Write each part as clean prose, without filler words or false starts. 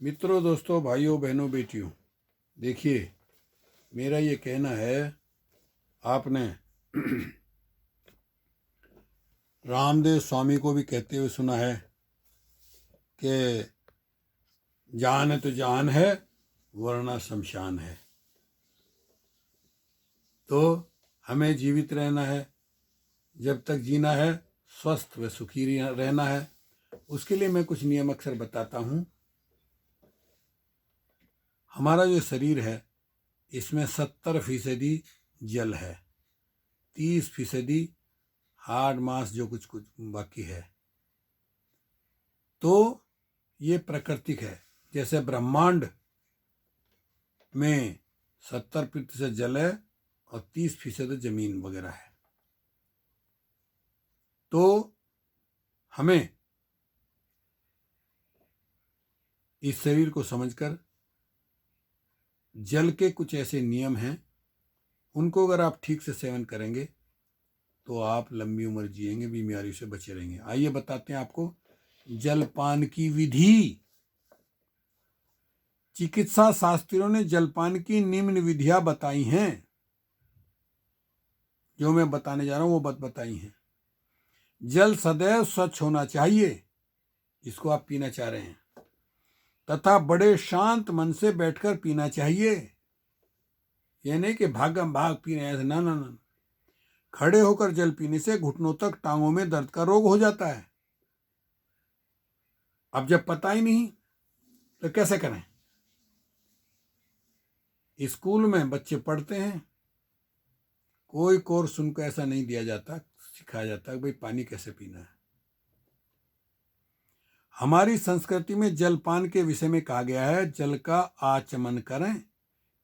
मित्रों, दोस्तों, भाइयों, बहनों, बेटियों, देखिए, मेरा ये कहना है, आपने रामदेव स्वामी को भी कहते हुए सुना है कि जान है तो जान है, वरना शमशान है। तो हमें जीवित रहना है, जब तक जीना है, स्वस्थ व सुखी रहना है। उसके लिए मैं कुछ नियम अक्सर बताता हूँ। हमारा जो शरीर है, इसमें 70% जल है, 30% हाड़ मांस जो कुछ कुछ बाकी है। तो ये प्राकृतिक है। जैसे ब्रह्मांड में 70% जल है और 30% जमीन वगैरह है। तो हमें इस शरीर को समझकर जल के कुछ ऐसे नियम हैं, उनको अगर आप ठीक से सेवन करेंगे तो आप लंबी उम्र जिएंगे, बीमारी से बचे रहेंगे। आइए बताते हैं आपको जलपान की विधि। चिकित्सा शास्त्रियों ने जलपान की निम्न विधियां बताई हैं। जो मैं बताने जा रहा हूं वो बताई हैं। जल सदैव स्वच्छ होना चाहिए, इसको आप पीना चाह रहे हैं, तथा बड़े शांत मन से बैठकर पीना चाहिए। यह नहीं कि भागम भाग पी रहे हैं, ना ना ना। खड़े होकर जल पीने से घुटनों तक टांगों में दर्द का रोग हो जाता है। अब जब पता ही नहीं तो कैसे करें? स्कूल में बच्चे पढ़ते हैं, कोई कोर्स उनको ऐसा नहीं दिया जाता, सिखाया जाता है भाई पानी कैसे पीना है। हमारी संस्कृति में जलपान के विषय में कहा गया है, जल का आचमन करें।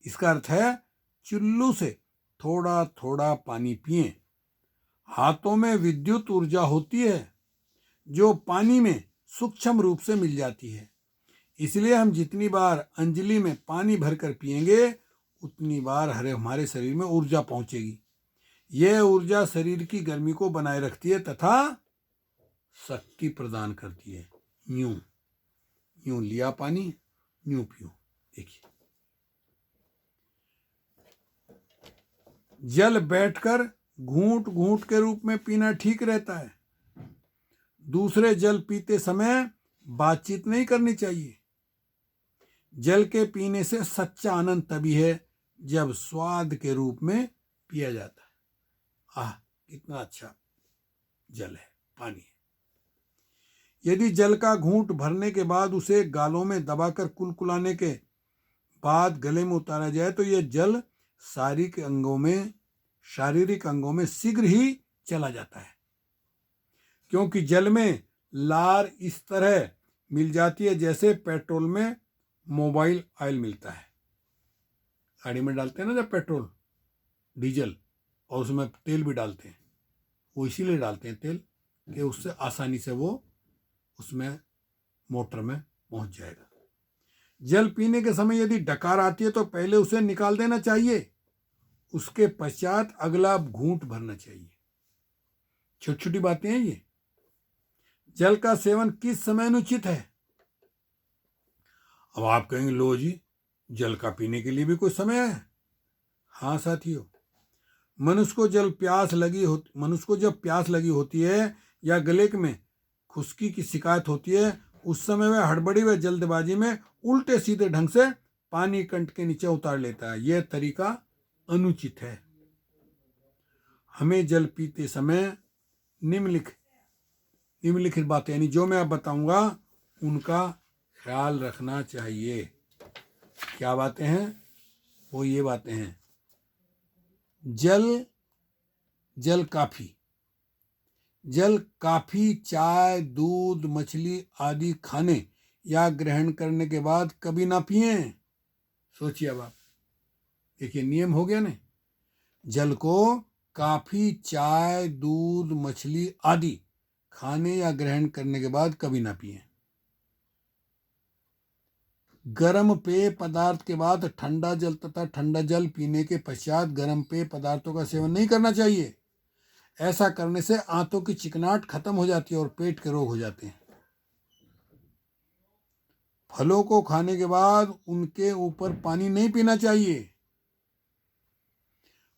इसका अर्थ है चुल्लू से थोड़ा थोड़ा पानी पिएं। हाथों में विद्युत ऊर्जा होती है जो पानी में सूक्ष्म रूप से मिल जाती है। इसलिए हम जितनी बार अंजलि में पानी भरकर पिएंगे, उतनी बार हमारे शरीर में ऊर्जा पहुंचेगी। यह ऊर्जा शरीर की गर्मी को बनाए रखती है तथा शक्ति प्रदान करती है। यूं यूं लिया पानी, यूं पियो। देखिए, जल बैठकर घूंट घूंट के रूप में पीना ठीक रहता है। दूसरे जल पीते समय बातचीत नहीं करनी चाहिए। जल के पीने से सच्चा आनंद तभी है जब स्वाद के रूप में पिया जाता है। आह, कितना अच्छा जल है, पानी है। यदि जल का घूंट भरने के बाद उसे गालों में दबाकर कुलकुलाने के बाद गले में उतारा जाए तो यह जल शारीरिक अंगों में शीघ्र ही चला जाता है, क्योंकि जल में लार इस तरह मिल जाती है जैसे पेट्रोल में मोबाइल ऑयल मिलता है। गाड़ी में डालते हैं ना जब पेट्रोल डीजल, और उसमें तेल भी डालते हैं, वो इसीलिए डालते हैं तेल कि उससे आसानी से वो उसमें मोटर में पहुंच जाएगा। जल पीने के समय यदि डकार आती है तो पहले उसे निकाल देना चाहिए, उसके पश्चात अगला घूंट भरना चाहिए। छोटी छोटी बातें हैं ये। जल का सेवन किस समय अनुचित है? अब आप कहेंगे, लो जी, जल का पीने के लिए भी कोई समय है? हाँ साथियों, मनुष्य को जब प्यास लगी होती है या गले में खुश्की की शिकायत होती है, उस समय वह हड़बड़ी व जल्दबाजी में उल्टे सीधे ढंग से पानी कंठ के नीचे उतार लेता है। यह तरीका अनुचित है। हमें जल पीते समय निम्नलिखित बातें, यानी जो मैं अब बताऊंगा उनका ख्याल रखना चाहिए। क्या बातें हैं? वो ये बातें हैं, जल काफी चाय, दूध, मछली आदि खाने या ग्रहण करने के बाद कभी ना पिए। सोचिए अब आप, देखिए नियम हो गया ना। जल को काफी, चाय, दूध, मछली आदि खाने या ग्रहण करने के बाद कभी ना पिए। गर्म पेय पदार्थ के बाद ठंडा जल तथा ठंडा जल पीने के पश्चात गर्म पेय पदार्थों का सेवन नहीं करना चाहिए। ऐसा करने से आंतों की चिकनाहट खत्म हो जाती है और पेट के रोग हो जाते हैं। फलों को खाने के बाद उनके ऊपर पानी नहीं पीना चाहिए।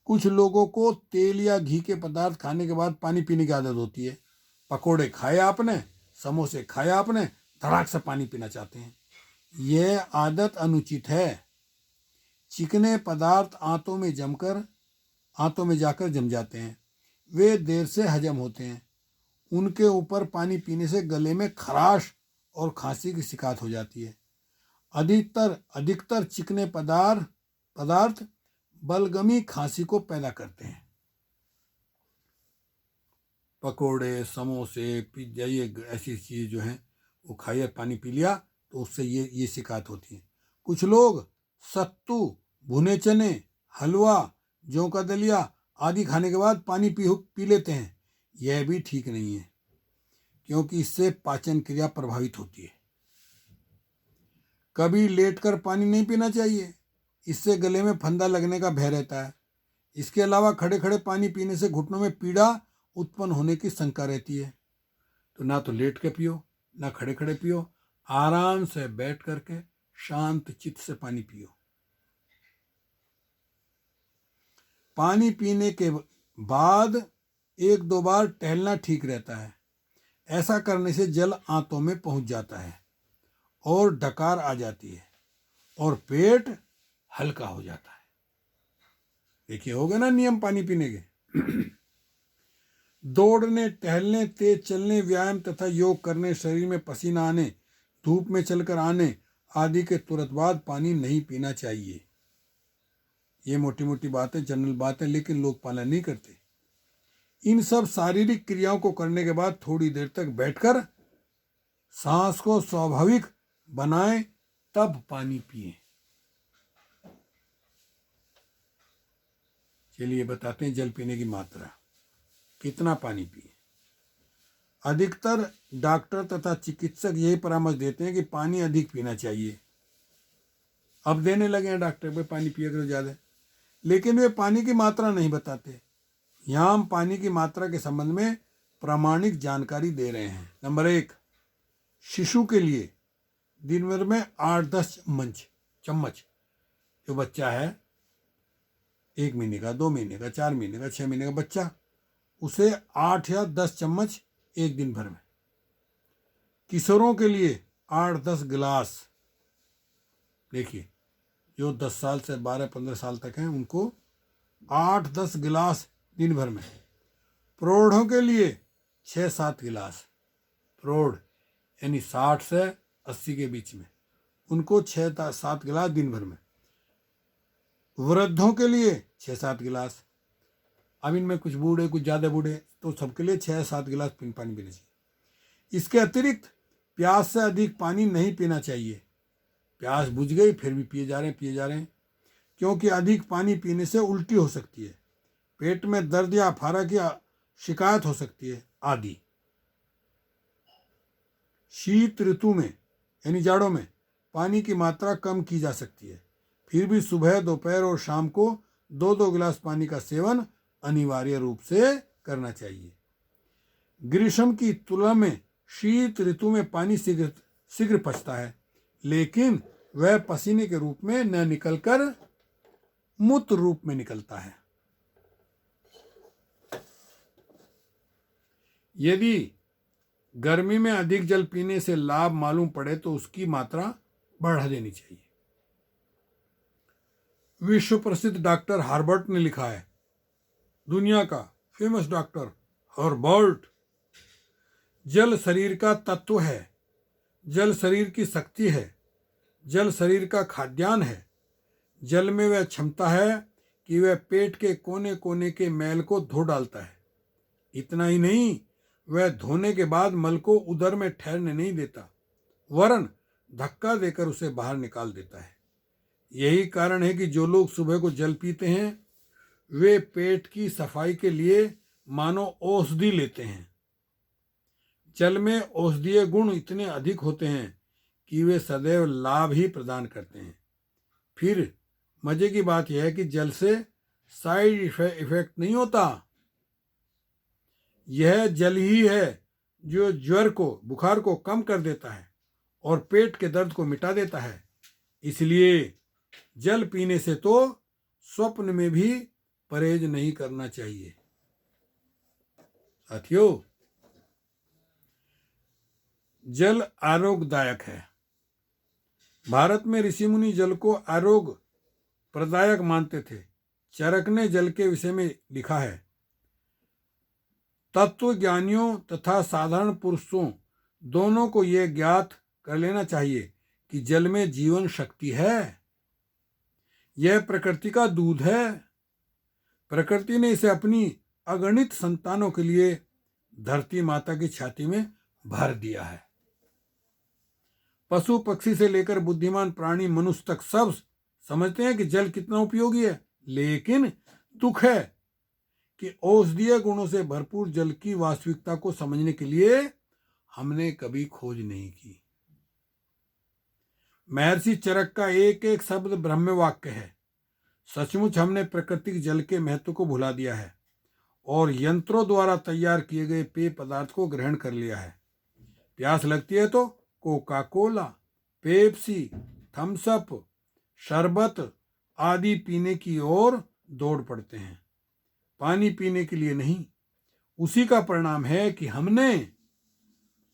कुछ लोगों को तेल या घी के पदार्थ खाने के बाद पानी पीने की आदत होती है। पकोड़े खाए आपने, समोसे खाए आपने, धड़ाक से पानी पीना चाहते हैं। यह आदत अनुचित है। चिकने पदार्थ आंतों में जाकर जम जाते हैं। वे देर से हजम होते हैं। उनके ऊपर पानी पीने से गले में खराश और खांसी की शिकायत हो जाती है। अधिकतर चिकने पदार्थ बलगमी खांसी को पैदा करते हैं। पकोड़े, समोसे, पिज्जा, ये ऐसी चीज़ जो हैं वो खाइए, पानी पी लिया तो उससे ये शिकायत होती है। कुछ लोग सत्तू, भुने चने, हलवा, जौ का दलिया आदि खाने के बाद पानी पी लेते हैं। यह भी ठीक नहीं है, क्योंकि इससे पाचन क्रिया प्रभावित होती है। कभी लेटकर पानी नहीं पीना चाहिए, इससे गले में फंदा लगने का भय रहता है। इसके अलावा खड़े खड़े पानी पीने से घुटनों में पीड़ा उत्पन्न होने की शंका रहती है। तो ना तो लेट के पियो, ना खड़े खड़े पियो, आराम से बैठ करके शांत चित्त से पानी पियो। पानी पीने के बाद 1-2 बार टहलना ठीक रहता है। ऐसा करने से जल आंतों में पहुंच जाता है और डकार आ जाती है और पेट हल्का हो जाता है। देखिए, हो गए ना नियम पानी पीने के। दौड़ने, टहलने, तेज चलने, व्यायाम तथा योग करने, शरीर में पसीना आने, धूप में चलकर आने आदि के तुरंत बाद पानी नहीं पीना चाहिए। ये मोटी मोटी बातें, जनरल बातें, लेकिन लोग पालन नहीं करते। इन सब शारीरिक क्रियाओं को करने के बाद थोड़ी देर तक बैठकर सांस को स्वाभाविक बनाएं, तब पानी पिएं। चलिए बताते हैं जल पीने की मात्रा, कितना पानी पिए। अधिकतर डॉक्टर तथा चिकित्सक यही परामर्श देते हैं कि पानी अधिक पीना चाहिए। अब देने लगे हैं डॉक्टर पे पानी पिया करो ज़्यादा, लेकिन वे पानी की मात्रा नहीं बताते। यहाँ हम पानी की मात्रा के संबंध में प्रामाणिक जानकारी दे रहे हैं। नंबर 1, शिशु के लिए दिन भर में 8-10 चम्मच। जो बच्चा है 1 महीने का, 2 महीने का, 4 महीने का, 6 महीने का बच्चा, उसे 8 या 10 चम्मच एक दिन भर में। किशोरों के लिए 8-10 गिलास। देखिए, जो 10 साल से 12-15 साल तक हैं उनको 8-10 गिलास दिन भर में। प्रौढ़ों के लिए 6-7 गिलास। प्रौढ़ यानी 60 से 80 के बीच में, उनको 6-7 गिलास दिन भर में। वृद्धों के लिए 6-7 गिलास। अब इनमें कुछ बूढ़े, कुछ ज़्यादा बूढ़े, तो सबके लिए 6-7 गिलास पानी पीना चाहिए। इसके अतिरिक्त प्यास से अधिक पानी नहीं पीना चाहिए। प्यास बुझ गई फिर भी पिए जा रहे हैं, क्योंकि अधिक पानी पीने से उल्टी हो सकती है, पेट में दर्द या अफारा की शिकायत हो सकती है आदि। शीत ऋतु में यानी जाड़ों में पानी की मात्रा कम की जा सकती है, फिर भी सुबह, दोपहर और शाम को 2-2 गिलास पानी का सेवन अनिवार्य रूप से करना चाहिए। ग्रीष्म की तुलना में शीत ऋतु में पानी शीघ्र पचता है, लेकिन वह पसीने के रूप में न निकलकर मूत्र रूप में निकलता है। यदि गर्मी में अधिक जल पीने से लाभ मालूम पड़े तो उसकी मात्रा बढ़ा देनी चाहिए। विश्व प्रसिद्ध डॉक्टर हार्बर्ट ने लिखा है, दुनिया का फेमस डॉक्टर हर्बर्ट, जल शरीर का तत्व है, जल शरीर की शक्ति है, जल शरीर का खाद्यान्न है। जल में वह क्षमता है कि वह पेट के कोने कोने के मैल को धो डालता है। इतना ही नहीं, वह धोने के बाद मल को उदर में ठहरने नहीं देता, वरन धक्का देकर उसे बाहर निकाल देता है। यही कारण है कि जो लोग सुबह को जल पीते हैं वे पेट की सफाई के लिए मानो औषधि लेते हैं। जल में औषधीय गुण इतने अधिक होते हैं कि वे सदैव लाभ ही प्रदान करते हैं। फिर मजे की बात यह है कि जल से साइड इफेक्ट नहीं होता। यह जल ही है जो ज्वर को, बुखार को कम कर देता है और पेट के दर्द को मिटा देता है। इसलिए जल पीने से तो स्वप्न में भी परहेज नहीं करना चाहिए। साथियों, जल आरोग्यदायक है। भारत में ऋषि मुनि जल को आरोग्य प्रदायक मानते थे। चरक ने जल के विषय में लिखा है, तत्वज्ञानियों तथा साधारण पुरुषों दोनों को यह ज्ञात कर लेना चाहिए कि जल में जीवन शक्ति है। यह प्रकृति का दूध है। प्रकृति ने इसे अपनी अगणित संतानों के लिए धरती माता की छाती में भर दिया है। पशु पक्षी से लेकर बुद्धिमान प्राणी मनुष्य तक सब समझते हैं कि जल कितना उपयोगी है, लेकिन दुख है कि औषधीय गुणों से भरपूर जल की वास्तविकता को समझने के लिए हमने कभी खोज नहीं की। महर्षि चरक का एक एक शब्द ब्रह्म वाक्य है। सचमुच हमने प्राकृतिक जल के महत्व को भुला दिया है और यंत्रों द्वारा तैयार किए गए पेय पदार्थ को ग्रहण कर लिया है। प्यास लगती है तो Coca Cola, Pepsi, Thums Up, शरबत आदि पीने की ओर दौड़ पड़ते हैं, पानी पीने के लिए नहीं। उसी का परिणाम है कि हमने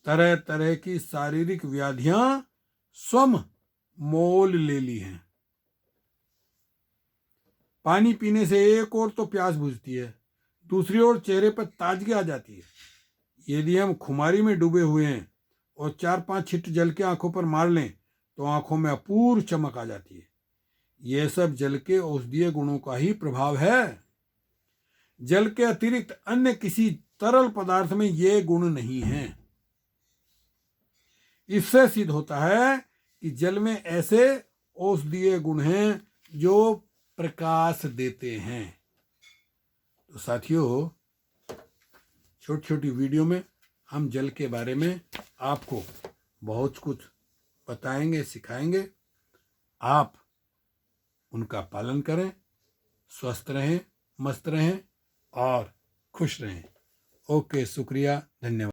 तरह तरह की शारीरिक व्याधियां स्वयं मोल ले ली हैं। पानी पीने से एक ओर तो प्यास बुझती है, दूसरी ओर चेहरे पर ताजगी आ जाती है। यदि हम खुमारी में डूबे हुए हैं और 4-5 छिट जल के आंखों पर मार लें तो आंखों में अपूर्व चमक आ जाती है। यह सब जल के औषधीय गुणों का ही प्रभाव है। जल के अतिरिक्त अन्य किसी तरल पदार्थ में ये गुण नहीं है। इससे सिद्ध होता है कि जल में ऐसे औषधीय गुण हैं जो प्रकाश देते हैं। तो साथियों, छोटी छोटी वीडियो में हम जल के बारे में आपको बहुत कुछ बताएंगे, सिखाएंगे। आप उनका पालन करें, स्वस्थ रहें, मस्त रहें और खुश रहें। ओके, शुक्रिया, धन्यवाद।